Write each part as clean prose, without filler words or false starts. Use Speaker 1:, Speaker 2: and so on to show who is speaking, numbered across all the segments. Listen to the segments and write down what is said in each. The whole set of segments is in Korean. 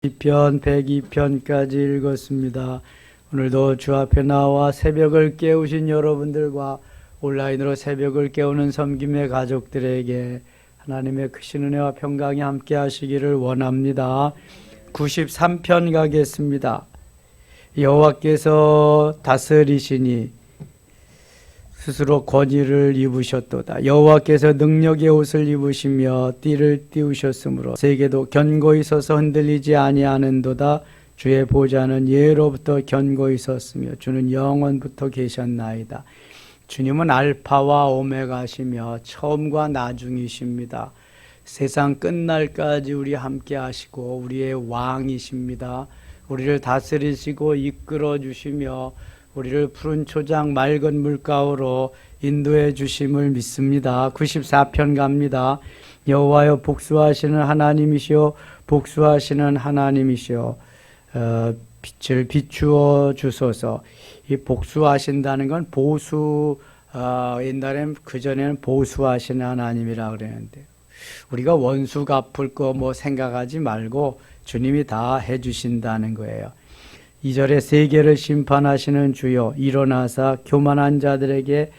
Speaker 1: 2편 102편까지 읽었습니다. 오늘도 주 앞에 나와 새벽을 깨우신 여러분들과 온라인으로 새벽을 깨우는 섬김의 가족들에게 하나님의 크신 은혜와 평강이 함께 하시기를 원합니다. 93편 가겠습니다. 여호와께서 다스리시니 스스로 권위를 입으셨도다. 여호와께서 능력의 옷을 입으시며 띠를 띄우셨으므로 세계도 견고히 서서 흔들리지 아니하는도다. 주의 보좌는 예로부터 견고히 섰으며 주는 영원부터 계셨나이다. 주님은 알파와 오메가시며 처음과 나중이십니다. 세상 끝날까지 우리 함께 하시고 우리의 왕이십니다. 우리를 다스리시고 이끌어 주시며 우리를 푸른 초장 맑은 물가로 인도해 주심을 믿습니다. 94편 갑니다. 여호와여 복수하시는 하나님이시오 복수하시는 하나님이시오 빛을 비추어 주소서. 이 복수하신다는 건 보수, 옛날엔 그전에는 보수하시는 하나님이라 그랬는데 우리가 원수 갚을 거 뭐 생각하지 말고 주님이 다 해주신다는 거예요. 2절에 세계를 심판하시는 주여 일어나사 교만한 자들에게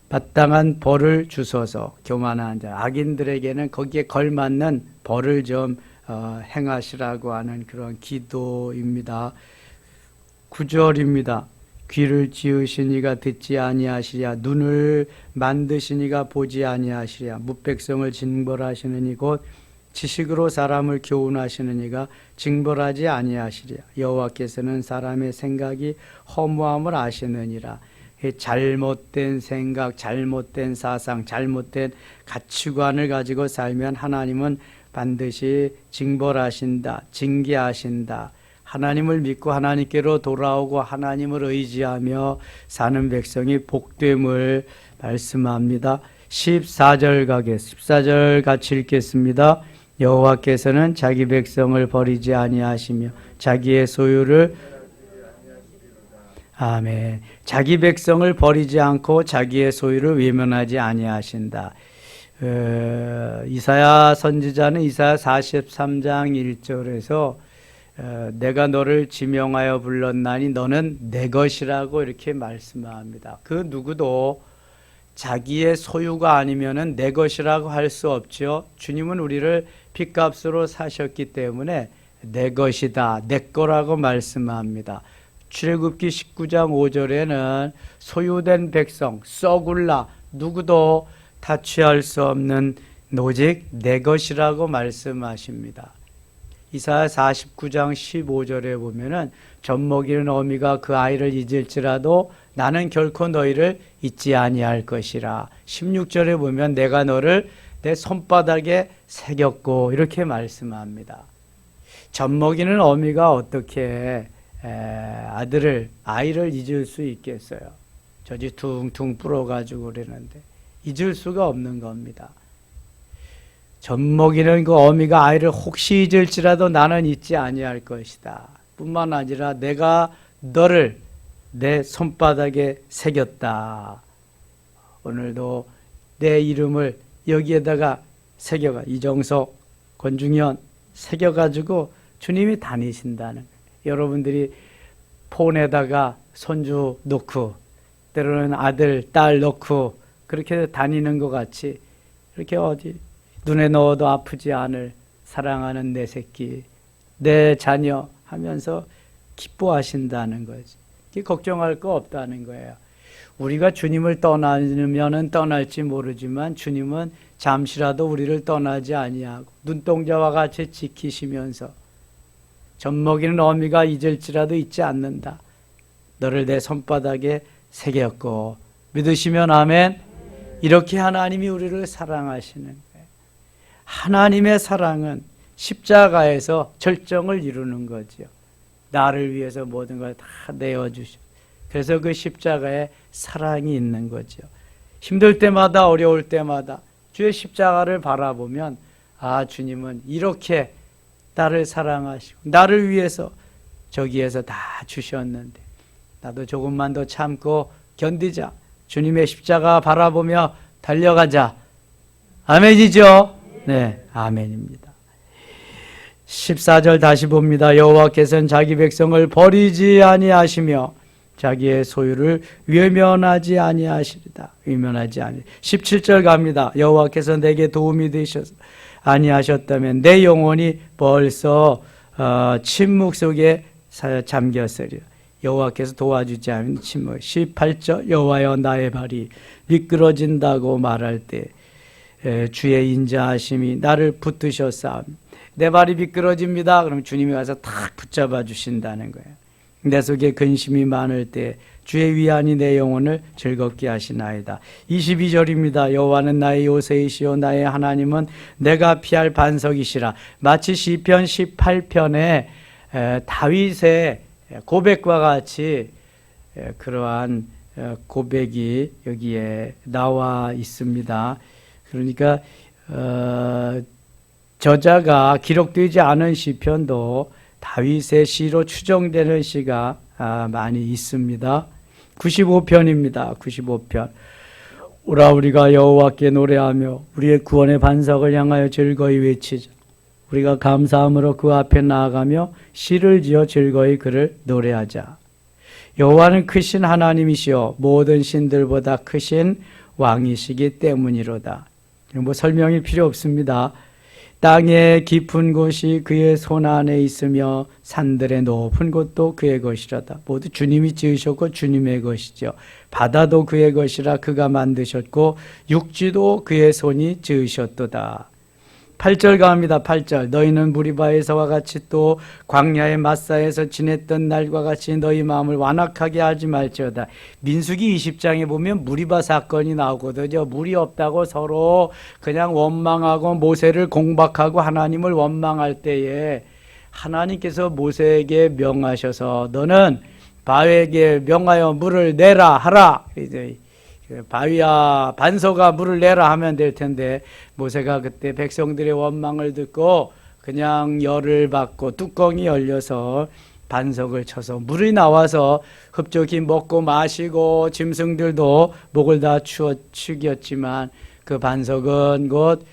Speaker 1: 마땅한 벌을 주소서. 교만한 자, 악인들에게는 거기에 걸맞는 벌을 좀 행하시라고 하는 그런 기도입니다. 9절입니다. 귀를 지으시니가 듣지 아니하시랴 눈을 만드시니가 보지 아니하시랴 무백성을 징벌하시는 이곳 지식으로 사람을 교훈하시는 이가 징벌하지 아니하시랴. 여호와께서는 사람의 생각이 허무함을 아시느니라. 잘못된 생각, 잘못된 사상, 잘못된 가치관을 가지고 살면 하나님은 반드시 징벌하신다, 징계하신다. 하나님을 믿고 하나님께로 돌아오고 하나님을 의지하며 사는 백성이 복됨을 말씀합니다. 14절 가겠습니다. 14절 같이 읽겠습니다. 여호와께서는 자기 백성을 버리지 아니하시며 자기의 소유를 아멘. 자기 백성을 버리지 않고 자기의 소유를 외면하지 아니하신다. 이사야 선지자는 이사야 43장 1절에서 내가 너를 지명하여 불렀나니 너는 내 것이라고 이렇게 말씀합니다. 그 누구도 자기의 소유가 아니면은 내 것이라고 할 수 없죠. 주님은 우리를 핏값으로 사셨기 때문에 내 것이다, 내 거라고 말씀합니다. 출애굽기 19장 5절에는 소유된 백성, 썩을라, 누구도 타취할 수 없는 오직 내 것이라고 말씀하십니다. 이사야 49장 15절에 보면은 젖먹이는 어미가 그 아이를 잊을지라도 나는 결코 너희를 잊지 아니할 것이라. 16절에 보면 내가 너를 내 손바닥에 새겼고 이렇게 말씀합니다. 젖먹이는 어미가 어떻게 아이를 잊을 수 있겠어요? 젖이 퉁퉁 불어가지고 그러는데 잊을 수가 없는 겁니다. 젖먹이는 그 어미가 아이를 혹시 잊을지라도 나는 잊지 아니할 것이다. 뿐만 아니라 내가 너를 내 손바닥에 새겼다. 오늘도 내 이름을 여기에다가 새겨가 이정석, 권중현 새겨가지고 주님이 다니신다는 거예요. 여러분들이 폰에다가 손주 놓고 때로는 아들, 딸 놓고 그렇게 다니는 것 같이 이렇게 어디 눈에 넣어도 아프지 않을 사랑하는 내 새끼, 내 자녀 하면서 기뻐하신다는 거지. 걱정할 거 없다는 거예요. 우리가 주님을 떠나면은 떠날지 모르지만 주님은 잠시라도 우리를 떠나지 아니하고 눈동자와 같이 지키시면서 젖먹이는 어미가 잊을지라도 잊지 않는다. 너를 내 손바닥에 새겼고 믿으시면 아멘. 이렇게 하나님이 우리를 사랑하시는 거예요. 하나님의 사랑은 십자가에서 절정을 이루는 거죠. 나를 위해서 모든 걸 다 내어주셔. 그래서 그 십자가에 사랑이 있는 거죠. 힘들 때마다 어려울 때마다 주의 십자가를 바라보면 아, 주님은 이렇게 나를 사랑하시고 나를 위해서 저기에서 다 주셨는데 나도 조금만 더 참고 견디자. 주님의 십자가 바라보며 달려가자. 아멘이죠? 네, 아멘입니다. 14절 다시 봅니다. 여호와께서는 자기 백성을 버리지 아니하시며 자기의 소유를 외면하지 아니하시리다. 외면하지 아니. 17절 갑니다. 여호와께서 내게 도움이 되셔서 아니하셨다면 내 영혼이 벌써 침묵 속에 잠겼으리라. 여호와께서 도와주지 않으면 침묵. 18절 여호와여 나의 발이 미끄러진다고 말할 때 주의 인자하심이 나를 붙드셨사오니 내 발이 미끄러집니다. 그럼 주님이 와서 탁 붙잡아 주신다는 거예요. 내 속에 근심이 많을 때 주의 위안이 내 영혼을 즐겁게 하시나이다. 22절입니다. 여호와는 나의 요새이시오 나의 하나님은 내가 피할 반석이시라. 마치 시편 18편에 다윗의 고백과 같이 그러한 고백이 여기에 나와 있습니다. 그러니까 저자가 기록되지 않은 시편도 다윗의 시로 추정되는 시가 많이 있습니다. 95편입니다. 95편. 오라 우리가 여호와께 노래하며 우리의 구원의 반석을 향하여 즐거이 외치자. 우리가 감사함으로 그 앞에 나아가며 시를 지어 즐거이 그를 노래하자. 여호와는 크신 하나님이시여 모든 신들보다 크신 왕이시기 때문이로다. 뭐 설명이 필요 없습니다. 땅의 깊은 곳이 그의 손 안에 있으며 산들의 높은 곳도 그의 것이라다. 모두 주님이 지으셨고 주님의 것이죠. 바다도 그의 것이라 그가 만드셨고 육지도 그의 손이 지으셨도다. 8절 갑니다. 8절 너희는 무리바에서와 같이 또 광야의 마사에서 지냈던 날과 같이 너희 마음을 완악하게 하지 말지어다. 민수기 20장에 보면 무리바 사건이 나오거든요. 물이 없다고 서로 그냥 원망하고 모세를 공박하고 하나님을 원망할 때에 하나님께서 모세에게 명하셔서 너는 바위에게 명하여 물을 내라 하라. 바위야 반석아 물을 내라 하면 될 텐데 모세가 그때 백성들의 원망을 듣고 그냥 열을 받고 뚜껑이 열려서 반석을 쳐서 물이 나와서 흡족히 먹고 마시고 짐승들도 목을 다 축였지만 그 반석은 곧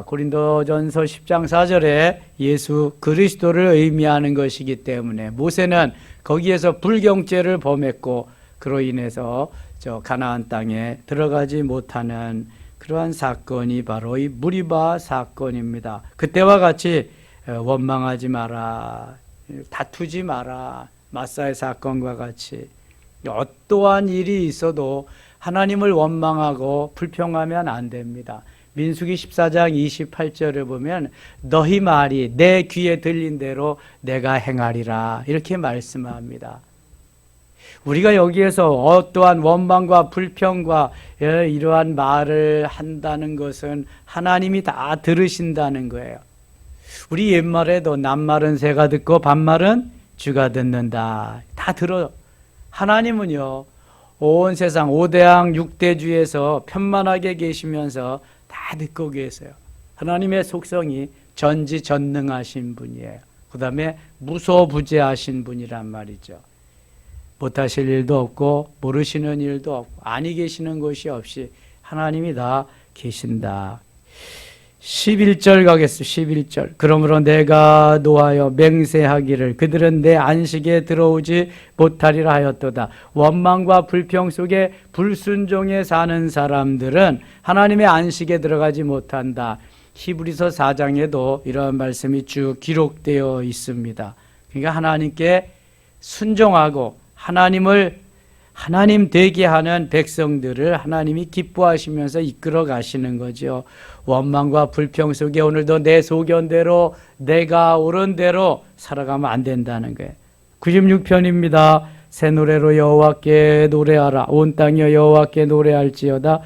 Speaker 1: 고린도전서 10장 4절에 예수 그리스도를 의미하는 것이기 때문에 모세는 거기에서 불경죄를 범했고 그로 인해서 저 가나안 땅에 들어가지 못하는 그러한 사건이 바로 이 무리바 사건입니다. 그때와 같이 원망하지 마라, 다투지 마라, 마사의 사건과 같이 어떠한 일이 있어도 하나님을 원망하고 불평하면 안 됩니다. 민수기 14장 28절을 보면 너희 말이 내 귀에 들린 대로 내가 행하리라 이렇게 말씀합니다. 우리가 여기에서 어떠한 원망과 불평과 이러한 말을 한다는 것은 하나님이 다 들으신다는 거예요. 우리 옛말에도 남말은 새가 듣고 반말은 쥐가 듣는다. 다 들어요. 하나님은요, 온 세상 5대왕 6대주에서 편만하게 계시면서 다 듣고 계세요. 하나님의 속성이 전지전능하신 분이에요. 그 다음에 무소부재하신 분이란 말이죠. 못하실 일도 없고 모르시는 일도 없고 아니 계시는 것이 없이 하나님이 다 계신다. 11절 가겠습니다. 11절. 그러므로 내가 노하여 맹세하기를 그들은 내 안식에 들어오지 못하리라 하였도다. 원망과 불평 속에 불순종에 사는 사람들은 하나님의 안식에 들어가지 못한다. 히브리서 4장에도 이러한 말씀이 쭉 기록되어 있습니다. 그러니까 하나님께 순종하고 하나님 되게 하는 백성들을 하나님이 기뻐하시면서 이끌어 가시는 거죠. 원망과 불평 속에 오늘도 내 소견대로 내가 옳은 대로 살아가면 안 된다는 거예요. 96편입니다. 새 노래로 여호와께 노래하라. 온 땅이여 여호와께 노래할지어다.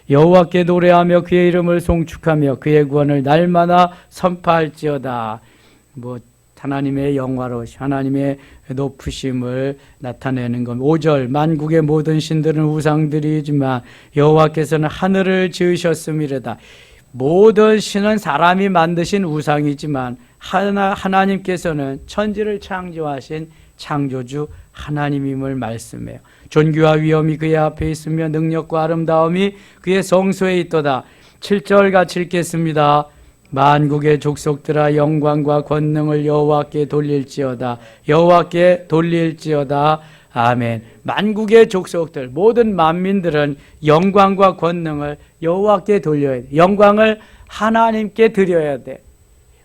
Speaker 1: 여호와께 노래하며 그의 이름을 송축하며 그의 구원을 날마다 선포할지어다. 하나님의 영화로우심, 하나님의 높으심을 나타내는 것. 5절 만국의 모든 신들은 우상들이지만 여호와께서는 하늘을 지으셨음이로다. 모든 신은 사람이 만드신 우상이지만 하나님께서는 천지를 창조하신 창조주 하나님임을 말씀해요. 존귀와 위엄이 그의 앞에 있으며 능력과 아름다움이 그의 성소에 있도다. 7절 같이 읽겠습니다. 만국의 족속들아 영광과 권능을 여호와께 돌릴지어다. 여호와께 돌릴지어다. 아멘. 만국의 족속들, 모든 만민들은 영광과 권능을 여호와께 돌려야 돼. 영광을 하나님께 드려야 돼.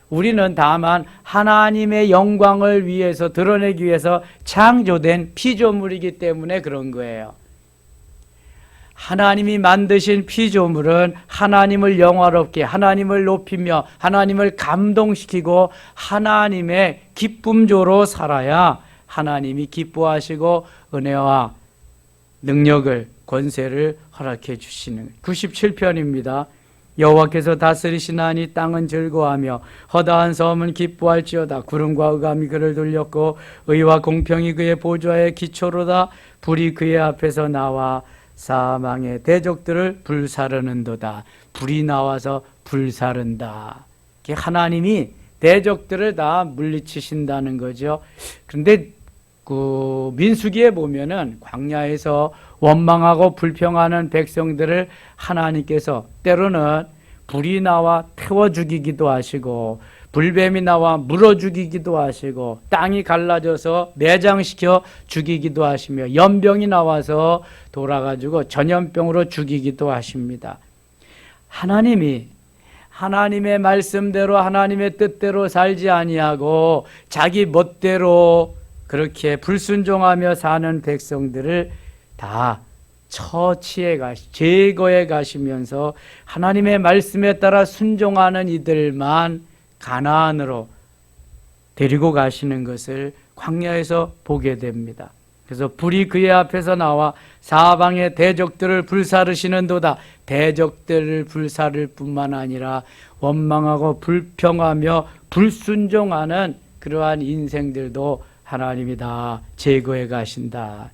Speaker 1: 우리는 다만 하나님의 영광을 위해서 드러내기 위해서 창조된 피조물이기 때문에 그런 거예요. 하나님이 만드신 피조물은 하나님을 영화롭게, 하나님을 높이며 하나님을 감동시키고 하나님의 기쁨조로 살아야 하나님이 기뻐하시고 은혜와 능력을, 권세를 허락해 주시는 97편입니다. 여호와께서 다스리시나니 땅은 즐거워하며 허다한 섬은 기뻐할지어다. 구름과 흑암이 그를 돌렸고 의와 공평이 그의 보좌의 기초로다. 불이 그의 앞에서 나와 사망의 대적들을 불사르는도다. 불이 나와서 불사른다. 하나님이 대적들을 다 물리치신다는 거죠. 그런데 그 민수기에 보면은 광야에서 원망하고 불평하는 백성들을 하나님께서 때로는 불이 나와 태워 죽이기도 하시고 불뱀이 나와 물어 죽이기도 하시고 땅이 갈라져서 매장시켜 죽이기도 하시며 연병이 나와서 돌아가지고 전염병으로 죽이기도 하십니다. 하나님이 하나님의 말씀대로 하나님의 뜻대로 살지 아니하고 자기 멋대로 그렇게 불순종하며 사는 백성들을 다 처치해 제거해 가시면서 하나님의 말씀에 따라 순종하는 이들만 가나안으로 데리고 가시는 것을 광야에서 보게 됩니다. 그래서 불이 그의 앞에서 나와 사방의 대적들을 불사르시는도다. 대적들을 불사를 뿐만 아니라 원망하고 불평하며 불순종하는 그러한 인생들도 하나님이 다 제거해 가신다.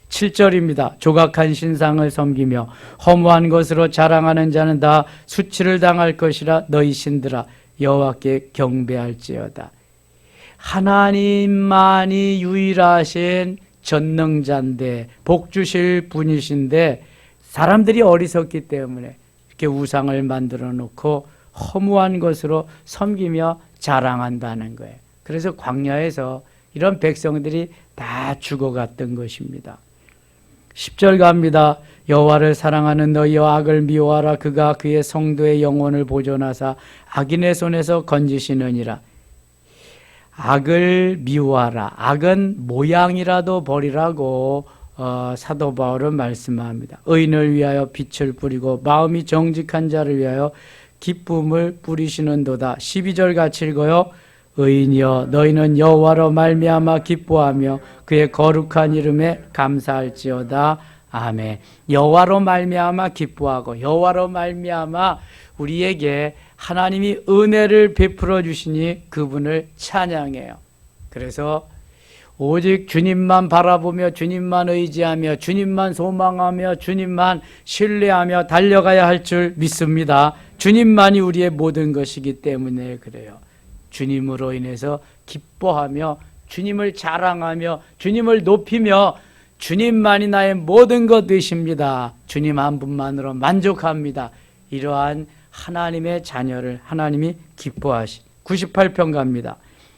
Speaker 1: 7절입니다. 조각한 신상을 섬기며 허무한 것으로 자랑하는 자는 다 수치를 당할 것이라. 너희 신들아 여호와께 경배할지어다. 하나님만이 유일하신 전능자인데 복 주실 분이신데 사람들이 어리석기 때문에 이렇게 우상을 만들어 놓고 허무한 것으로 섬기며 자랑한다는 거예요. 그래서 광야에서 이런 백성들이 다 죽어갔던 것입니다. 10절 갑니다. 여호와를 사랑하는 너희여 악을 미워하라. 그가 그의 성도의 영혼을 보존하사 악인의 손에서 건지시느니라. 악을 미워하라. 악은 모양이라도 버리라고 사도 바울은 말씀합니다. 의인을 위하여 빛을 뿌리고 마음이 정직한 자를 위하여 기쁨을 뿌리시는도다. 12절 같이 읽어요. 의인이여 너희는 여호와로 말미암아 기뻐하며 그의 거룩한 이름에 감사할지어다. 아멘. 여호와로 말미암아 기뻐하고 여호와로 말미암아 우리에게 하나님이 은혜를 베풀어 주시니 그분을 찬양해요. 그래서 오직 주님만 바라보며 주님만 의지하며 주님만 소망하며 주님만 신뢰하며 달려가야 할 줄 믿습니다. 주님만이 우리의 모든 것이기 때문에 그래요. 주님으로 인해서 기뻐하며 주님을 자랑하며 주님을 높이며 주님만이 나의 모든 것 되십니다. 주님 한 분만으로 만족합니다. 이러한 하나님의 자녀를 하나님이 기뻐하시. 98편 갑니다.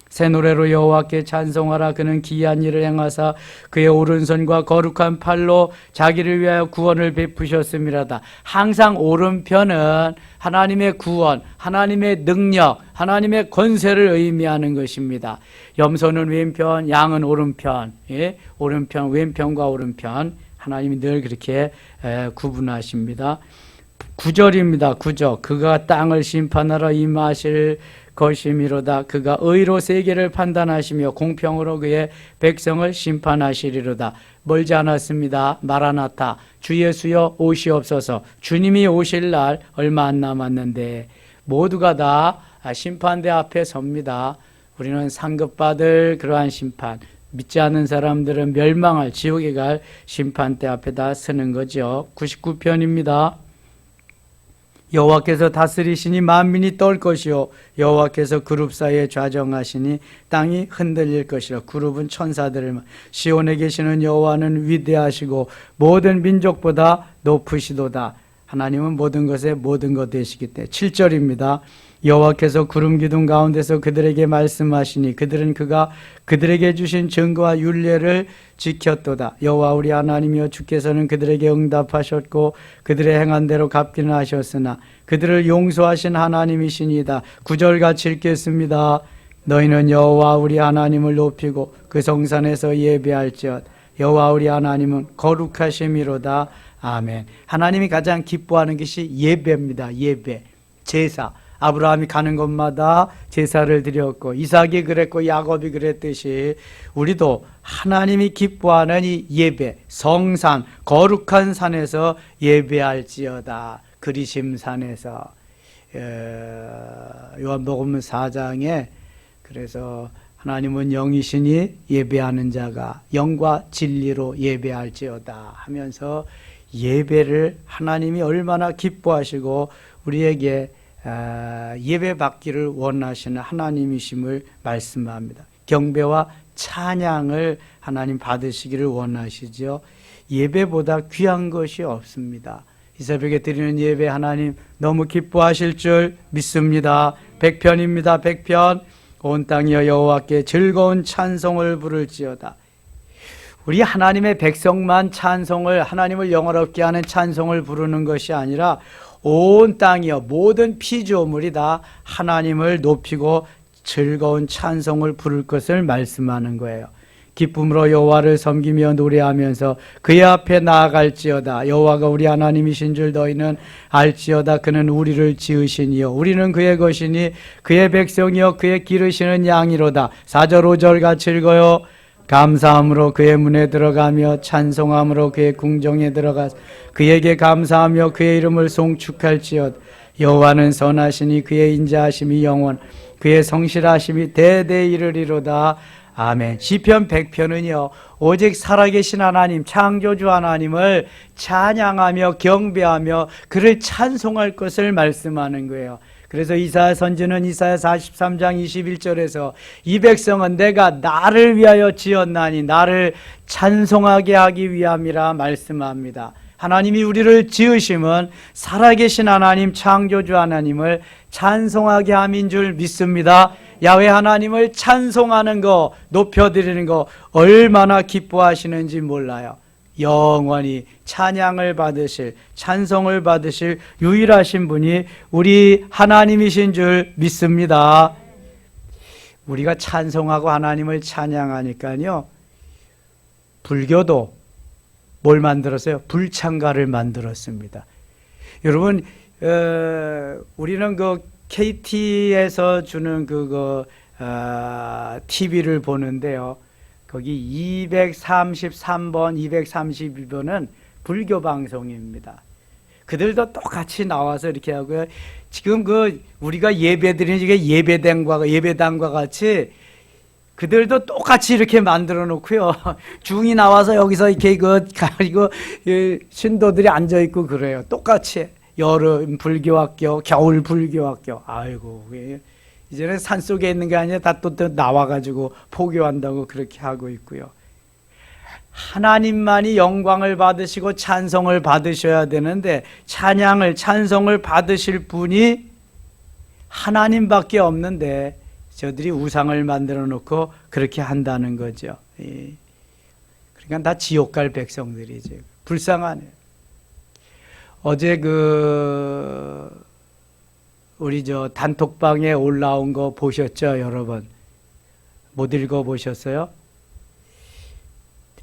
Speaker 1: 새 노래로 여호와께 찬송하라. 그는 기이한 일을 행하사 그의 오른손과 거룩한 팔로 자기를 위하여 구원을 베푸셨음이라다. 항상 오른편은 하나님의 구원, 하나님의 능력, 하나님의 권세를 의미하는 것입니다. 염소는 왼편, 양은 오른편, 예? 오른편, 왼편과 오른편 하나님이 늘 그렇게 구분하십니다. 9절입니다. 9절. 그가 땅을 심판하러 임하실 것이미로다. 그가 의로 세계를 판단하시며 공평으로 그의 백성을 심판하시리로다. 멀지 않았습니다. 마라나타. 주 예수여 오시옵소서. 주님이 오실 날 얼마 안 남았는데 모두가 다 심판대 앞에 섭니다. 우리는 상급받을 그러한 심판, 믿지 않는 사람들은 멸망할 지옥에 갈 심판대 앞에 다 서는 거죠. 99편입니다. 여호와께서 다스리시니 만민이 떨 것이요 여호와께서 그룹 사이에 좌정하시니 땅이 흔들릴 것이라. 그룹은 천사들을 시온에 계시는 여호와는 위대하시고 모든 민족보다 높으시도다. 하나님은 모든 것에 모든 것 되시기 때문에. 7절입니다. 여호와께서 구름 기둥 가운데서 그들에게 말씀하시니 그들은 그가 그들에게 주신 증거와 율례를 지켰도다. 여호와 우리 하나님이여 주께서는 그들에게 응답하셨고 그들의 행한 대로 갚기는 하셨으나 그들을 용서하신 하나님이시니이다. 9절같이 읽겠습니다. 너희는 여호와 우리 하나님을 높이고 그 성산에서 예배할지어다. 여호와 우리 하나님은 거룩하심이로다. 아멘. 하나님이 가장 기뻐하는 것이 예배입니다. 예배, 제사. 아브라함이 가는 곳마다 제사를 드렸고 이삭이 그랬고 야곱이 그랬듯이 우리도 하나님이 기뻐하는 이 예배, 성산, 거룩한 산에서 예배할지어다. 그리심산에서. 요한복음 4장에 그래서 하나님은 영이시니 예배하는 자가 영과 진리로 예배할지어다 하면서 예배를 하나님이 얼마나 기뻐하시고 우리에게 예배 받기를 원하시는 하나님이심을 말씀합니다. 경배와 찬양을 하나님 받으시기를 원하시죠. 예배보다 귀한 것이 없습니다. 이 새벽에 드리는 예배 하나님 너무 기뻐하실 줄 믿습니다. 100편입니다. 100편. 온 땅이여 여호와께 즐거운 찬송을 부를지어다. 우리 하나님의 백성만 찬송을, 하나님을 영화롭게 하는 찬송을 부르는 것이 아니라 온 땅이여 모든 피조물이 다 하나님을 높이고 즐거운 찬송을 부를 것을 말씀하는 거예요. 기쁨으로 여호와를 섬기며 노래하면서 그의 앞에 나아갈지어다. 여호와가 우리 하나님이신 줄 너희는 알지어다. 그는 우리를 지으시니요 우리는 그의 것이니 그의 백성이요 그의 기르시는 양이로다. 4절 5절 같이 읽어요. 감사함으로 그의 문에 들어가며 찬송함으로 그의 궁정에 들어가 그에게 감사하며 그의 이름을 송축할지어다. 여호와는 선하시니 그의 인자하심이 영원 그의 성실하심이 대대 이르리로다. 아멘. 시편 100편은요 오직 살아계신 하나님 창조주 하나님을 찬양하며 경배하며 그를 찬송할 것을 말씀하는 거예요. 그래서 이사야 선지는 이사야 43장 21절에서 이 백성은 내가 나를 위하여 지었나니 나를 찬송하게 하기 위함이라 말씀합니다. 하나님이 우리를 지으심은 살아계신 하나님 창조주 하나님을 찬송하게 함인 줄 믿습니다. 야훼 하나님을 찬송하는 거, 높여드리는 거 얼마나 기뻐하시는지 몰라요. 영원히 찬양을 받으실, 찬송을 받으실 유일하신 분이 우리 하나님이신 줄 믿습니다. 우리가 찬송하고 하나님을 찬양하니까요 불교도 뭘 만들었어요? 불창가를 만들었습니다. 여러분 우리는 그 KT에서 주는 그거 TV를 보는데요. 거기 233번, 232번은 불교 방송입니다. 그들도 똑같이 나와서 이렇게 하고요. 지금 그 우리가 예배드리는 이게 예배당과 같이 그들도 똑같이 이렇게 만들어 놓고요. 중이 나와서 여기서 이렇게 가지고 신도들이 앉아 있고 그래요. 똑같이 여름 불교학교, 겨울 불교학교. 아이고, 이제는 산 속에 있는 게 아니라 다 또 나와가지고 포교한다고 그렇게 하고 있고요. 하나님만이 영광을 받으시고 찬송을 받으셔야 되는데 찬양을, 찬송을 받으실 분이 하나님밖에 없는데 저들이 우상을 만들어 놓고 그렇게 한다는 거죠. 그러니까 다 지옥 갈 백성들이죠. 불쌍하네요. 어제 우리 단톡방에 올라온 거 보셨죠, 여러분? 못 읽어 보셨어요?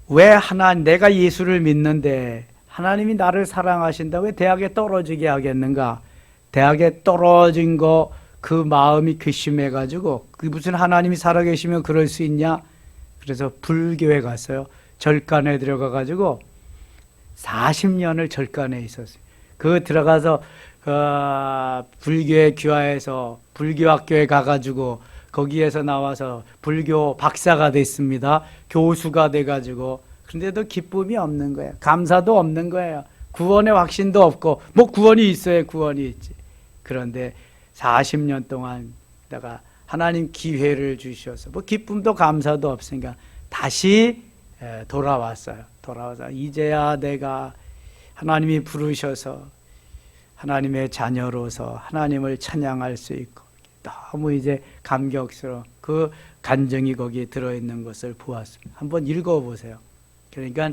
Speaker 1: 왜 내가 예수를 믿는데 하나님이 나를 사랑하신다 왜 대학에 떨어지게 하겠는가? 대학에 떨어진 거 그 마음이 괘씸해가지고 그 무슨 하나님이 살아계시면 그럴 수 있냐? 그래서 불교에 갔어요. 절간에 들어가가지고 40년을 절간에 있었어요. 들어가서 불교에 귀화해서 불교학교에 가가지고 거기에서 나와서 불교 박사가 됐습니다. 교수가 돼가지고 그런데도 기쁨이 없는 거예요. 감사도 없는 거예요. 구원의 확신도 없고 뭐 구원이 있어야 구원이 있지. 그런데 40년 동안 다가 하나님 기회를 주셔서 뭐 기쁨도 감사도 없으니까 다시 돌아왔어요. 돌아와서 이제야 내가 하나님이 부르셔서 하나님의 자녀로서 하나님을 찬양할 수 있고 너무 이제 감격스러운 그 간증이 거기에 들어있는 것을 보았습니다. 한번 읽어보세요. 그러니까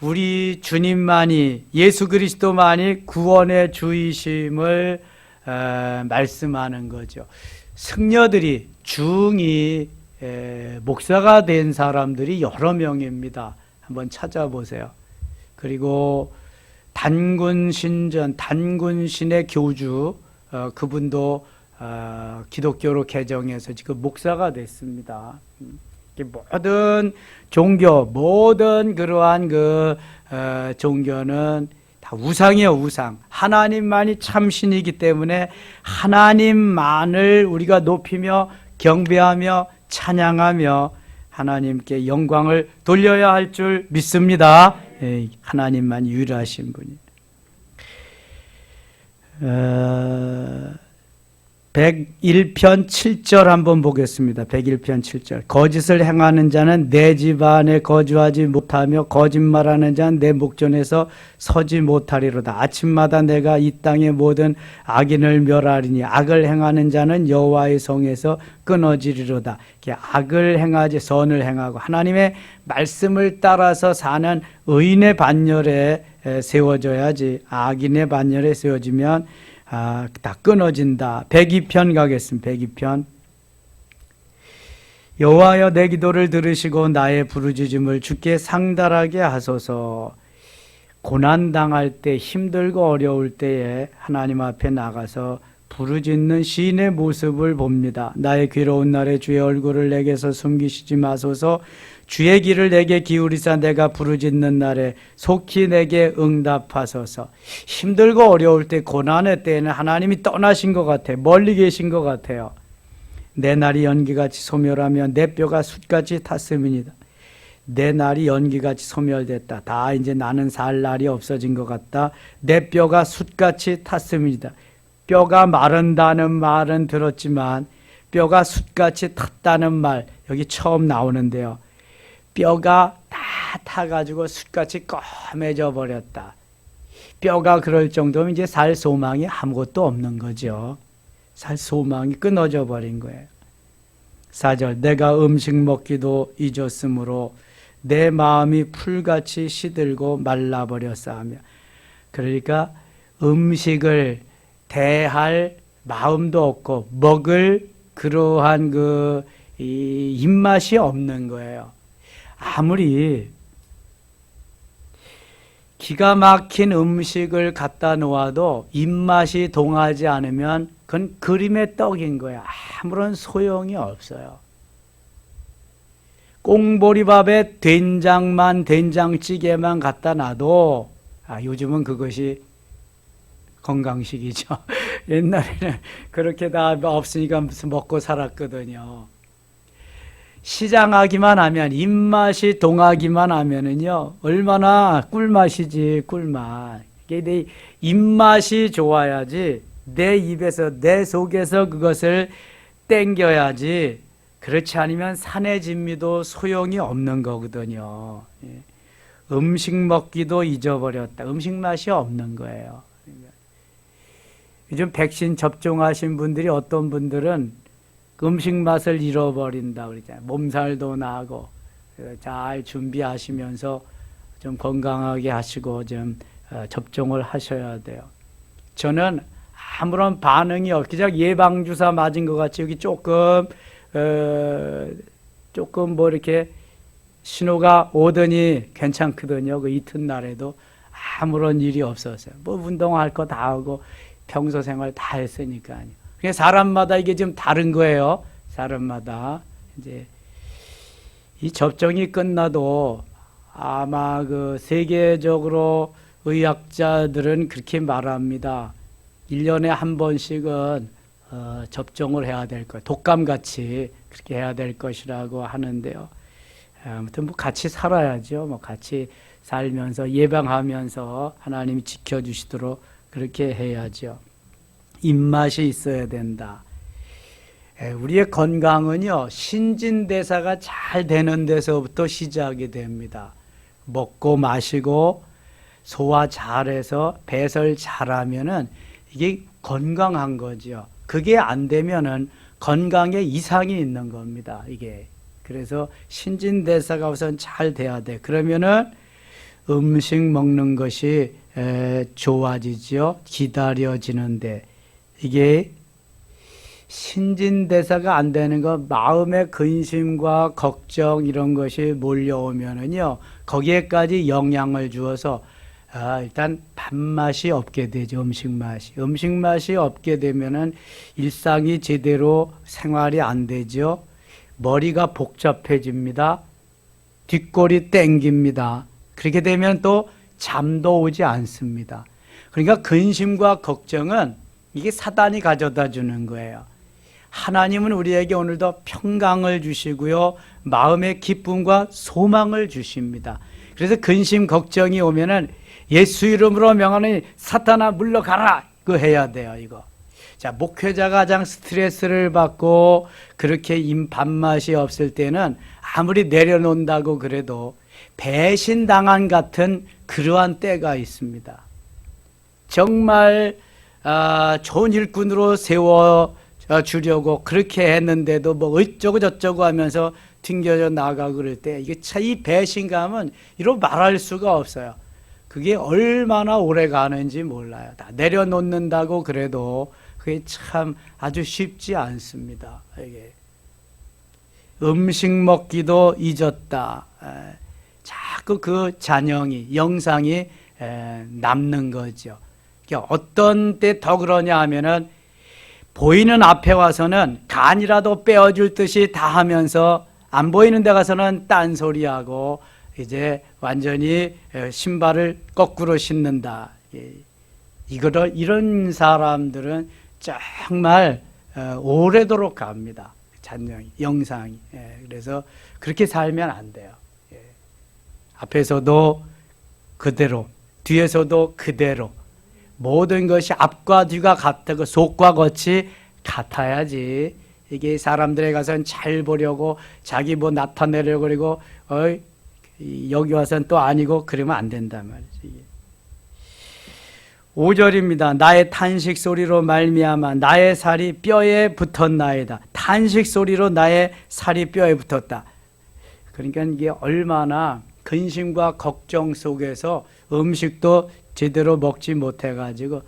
Speaker 1: 우리 주님만이, 예수 그리스도만이 구원의 주이심을 말씀하는 거죠. 승려들이, 중이 목사가 된 사람들이 여러 명입니다. 한번 찾아보세요. 그리고 단군신전, 단군신의 교주, 그분도 기독교로 개정해서 지금 목사가 됐습니다. 모든 종교, 모든 그러한 종교는 다 우상이에요, 우상. 하나님만이 참신이기 때문에 하나님만을 우리가 높이며 경배하며 찬양하며 하나님께 영광을 돌려야 할 줄 믿습니다. 하나님만 유일하신 분이. 101편 7절 한번 보겠습니다. 101편 7절. 거짓을 행하는 자는 내 집 안에 거주하지 못하며 거짓말하는 자는 내 목전에서 서지 못하리로다. 아침마다 내가 이 땅의 모든 악인을 멸하리니 악을 행하는 자는 여호와의 성에서 끊어지리로다. 악을 행하지 선을 행하고 하나님의 말씀을 따라서 사는 의인의 반열에 세워져야지, 악인의 반열에 세워지면 다 끊어진다. 102편 가겠습니다. 102편. 여호와여 내 기도를 들으시고 나의 부르짖음을 주께 상달하게 하소서. 고난당할 때, 힘들고 어려울 때에 하나님 앞에 나가서 부르짖는 시인의 모습을 봅니다. 나의 괴로운 날에 주의 얼굴을 내게서 숨기시지 마소서. 주의 귀를 내게 기울이사 내가 부르짖는 날에 속히 내게 응답하소서. 힘들고 어려울 때, 고난의 때에는 하나님이 떠나신 것 같아요. 멀리 계신 것 같아요. 내 날이 연기같이 소멸하며 내 뼈가 숯같이 탔음이니이다. 내 날이 연기같이 소멸됐다. 다 이제 나는 살 날이 없어진 것 같다. 내 뼈가 숯같이 탔음이니이다. 뼈가 마른다는 말은 들었지만 뼈가 숯같이 탔다는 말 여기 처음 나오는데요. 뼈가 다 타가지고 숯같이 검해져 버렸다. 뼈가 그럴 정도면 이제 살 소망이 아무것도 없는 거죠. 살 소망이 끊어져 버린 거예요. 4절. 내가 음식 먹기도 잊었으므로 내 마음이 풀같이 시들고 말라버렸사하며. 그러니까 음식을 대할 마음도 없고 먹을 그러한 이 입맛이 없는 거예요. 아무리 기가 막힌 음식을 갖다 놓아도 입맛이 동하지 않으면 그건 그림의 떡인 거예요. 아무런 소용이 없어요. 꽁보리밥에 된장찌개만 갖다 놔도 요즘은 그것이 건강식이죠. 옛날에는 그렇게 다 없으니까 무슨 먹고 살았거든요. 시장하기만 하면, 입맛이 동하기만 하면은요, 얼마나 꿀맛이지, 꿀맛. 이게 내 입맛이 좋아야지, 내 입에서, 내 속에서 그것을 땡겨야지, 그렇지 않으면 산의 진미도 소용이 없는 거거든요. 음식 먹기도 잊어버렸다. 음식 맛이 없는 거예요. 요즘 백신 접종하신 분들이 어떤 분들은 음식 맛을 잃어버린다 그러잖아요. 몸살도 나고 잘 준비하시면서 좀 건강하게 하시고 좀 접종을 하셔야 돼요. 저는 아무런 반응이 없기 예방주사 맞은 것 같이 여기 조금 뭐 이렇게 신호가 오더니 괜찮거든요. 그 이튿날에도 아무런 일이 없었어요. 뭐 운동할 거 다 하고 평소 생활 다 했으니까요. 사람마다 이게 좀 다른 거예요. 사람마다. 이제 이 접종이 끝나도 아마 그 세계적으로 의학자들은 그렇게 말합니다. 1년에 한 번씩은 접종을 해야 될 것, 독감같이 그렇게 해야 될 것이라고 하는데요. 아무튼 뭐 같이 살아야죠. 뭐 같이 살면서 예방하면서 하나님이 지켜주시도록 그렇게 해야죠. 입맛이 있어야 된다. 우리의 건강은요, 신진대사가 잘 되는 데서부터 시작이 됩니다. 먹고 마시고 소화 잘해서 배설 잘하면은 이게 건강한 거죠. 그게 안 되면은 건강에 이상이 있는 겁니다. 이게. 그래서 신진대사가 우선 잘 돼야 돼. 그러면은 음식 먹는 것이 좋아지죠. 기다려지는데 이게 신진대사가 안 되는 거, 마음의 근심과 걱정 이런 것이 몰려오면은요, 거기에까지 영향을 주어서 일단 밥맛이 없게 되죠. 음식 맛이 없게 되면은 일상이 제대로 생활이 안 되죠. 머리가 복잡해집니다. 뒷골이 땡깁니다. 그렇게 되면 또 잠도 오지 않습니다. 그러니까 근심과 걱정은 이게 사단이 가져다 주는 거예요. 하나님은 우리에게 오늘도 평강을 주시고요, 마음의 기쁨과 소망을 주십니다. 그래서 근심 걱정이 오면은 예수 이름으로 명하니 사탄아 물러가라, 이거 해야 돼요. 이거. 자, 목회자가 가장 스트레스를 받고 그렇게 밥맛이 없을 때는 아무리 내려놓는다고 그래도 배신당한 같은 그러한 때가 있습니다. 정말 좋은 일꾼으로 세워주려고 그렇게 했는데도 뭐 어쩌고 저쩌고 하면서 튕겨져 나가고 그럴 때 이게 참 이 배신감은 이로 말할 수가 없어요. 그게 얼마나 오래 가는지 몰라요. 다 내려놓는다고 그래도 그게 참 아주 쉽지 않습니다. 이게 음식 먹기도 잊었다. 자꾸 그 영상이 남는 거죠. 어떤 때 더 그러냐 하면은 보이는 앞에 와서는 간이라도 빼어줄 듯이 다 하면서 안 보이는 데 가서는 딴소리하고 이제 완전히 신발을 거꾸로 신는다. 이런 사람들은 정말 오래도록 갑니다. 영상이. 그래서 그렇게 살면 안 돼요. 앞에서도 그대로, 뒤에서도 그대로, 모든 것이 앞과 뒤가 같고 속과 겉이 같아야지. 이게 사람들에 가서는 잘 보려고 자기 뭐 나타내려고 그러고 여기 와서는 또 아니고 그러면 안 된단 말이지. 5절입니다. 나의 탄식 소리로 말미암아 나의 살이 뼈에 붙었나이다. 탄식 소리로 나의 살이 뼈에 붙었다. 그러니까 이게 얼마나 근심과 걱정 속에서 음식도 제대로 먹지 못해가지고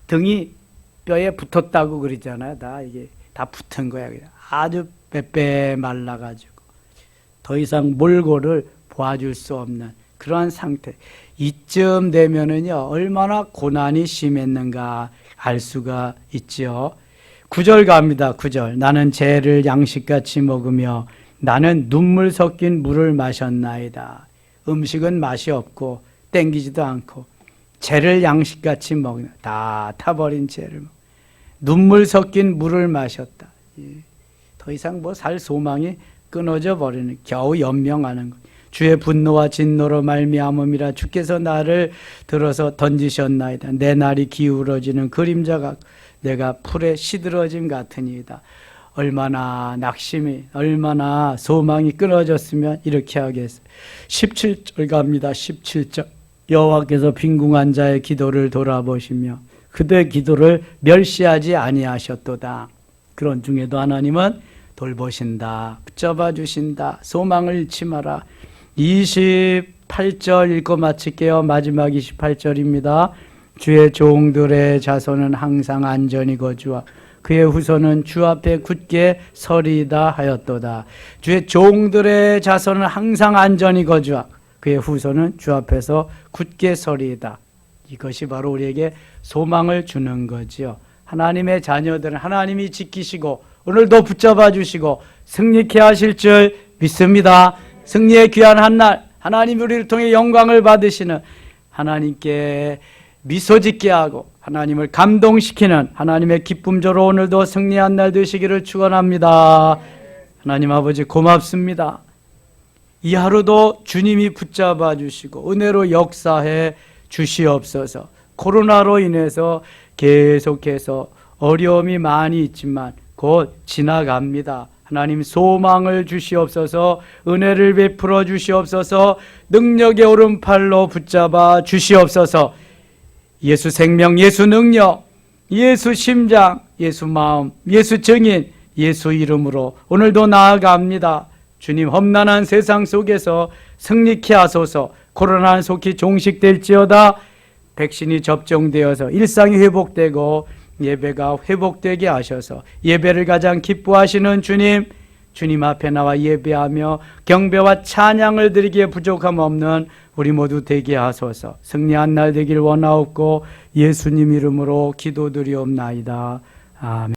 Speaker 1: 등이 뼈에 붙었다고 그러잖아요. 이게 다 붙은 거야. 아주 빼빼 말라가지고 더 이상 몰골을 보아줄 수 없는 그러한 상태. 이쯤 되면은요, 얼마나 고난이 심했는가 알 수가 있죠. 9절 갑니다. 9절. 나는 재를 양식같이 먹으며 나는 눈물 섞인 물을 마셨나이다. 음식은 맛이 없고 땡기지도 않고 재를 양식같이 먹는, 다 타버린 재를 먹, 눈물 섞인 물을 마셨다. 더 이상 뭐 살 소망이 끊어져 버리는, 겨우 연명하는 것. 주의 분노와 진노로 말미암음이라 주께서 나를 들어서 던지셨나이다. 내 날이 기울어지는 그림자가 내가 풀에 시들어짐 같으니이다. 얼마나 낙심이, 얼마나 소망이 끊어졌으면 이렇게 하겠어요. 17절 갑니다. 17절. 여호와께서 빈궁한 자의 기도를 돌아보시며 그들의 기도를 멸시하지 아니하셨도다. 그런 중에도 하나님은 돌보신다, 붙잡아 주신다, 소망을 잃지 마라. 28절 읽고 마칠게요. 마지막 28절입니다. 주의 종들의 자손은 항상 안전히 거주하 그의 후손은 주 앞에 굳게 서리이다 하였도다. 주의 종들의 자손은 항상 안전히 거주하 그의 후손은 주 앞에서 굳게 서리이다. 이것이 바로 우리에게 소망을 주는 거지요. 하나님의 자녀들은 하나님이 지키시고 오늘도 붙잡아 주시고 승리케 하실 줄 믿습니다. 승리의 귀한 한날 하나님 우리를 통해 영광을 받으시는 하나님께 미소 짓게 하고 하나님을 감동시키는 하나님의 기쁨조로 오늘도 승리한 날 되시기를 축원합니다. 하나님 아버지 고맙습니다. 이 하루도 주님이 붙잡아 주시고 은혜로 역사해 주시옵소서. 코로나로 인해서 계속해서 어려움이 많이 있지만 곧 지나갑니다. 하나님 소망을 주시옵소서. 은혜를 베풀어 주시옵소서. 능력의 오른팔로 붙잡아 주시옵소서. 예수 생명, 예수 능력, 예수 심장, 예수 마음, 예수 증인, 예수 이름으로 오늘도 나아갑니다. 주님, 험난한 세상 속에서 승리케 하소서. 코로나는 속히 종식될지어다. 백신이 접종되어서 일상이 회복되고 예배가 회복되게 하셔서 예배를 가장 기뻐하시는 주님, 주님 앞에 나와 예배하며 경배와 찬양을 드리기에 부족함 없는 우리 모두 되게 하소서. 승리한 날 되길 원하옵고 예수님 이름으로 기도드리옵나이다. 아멘.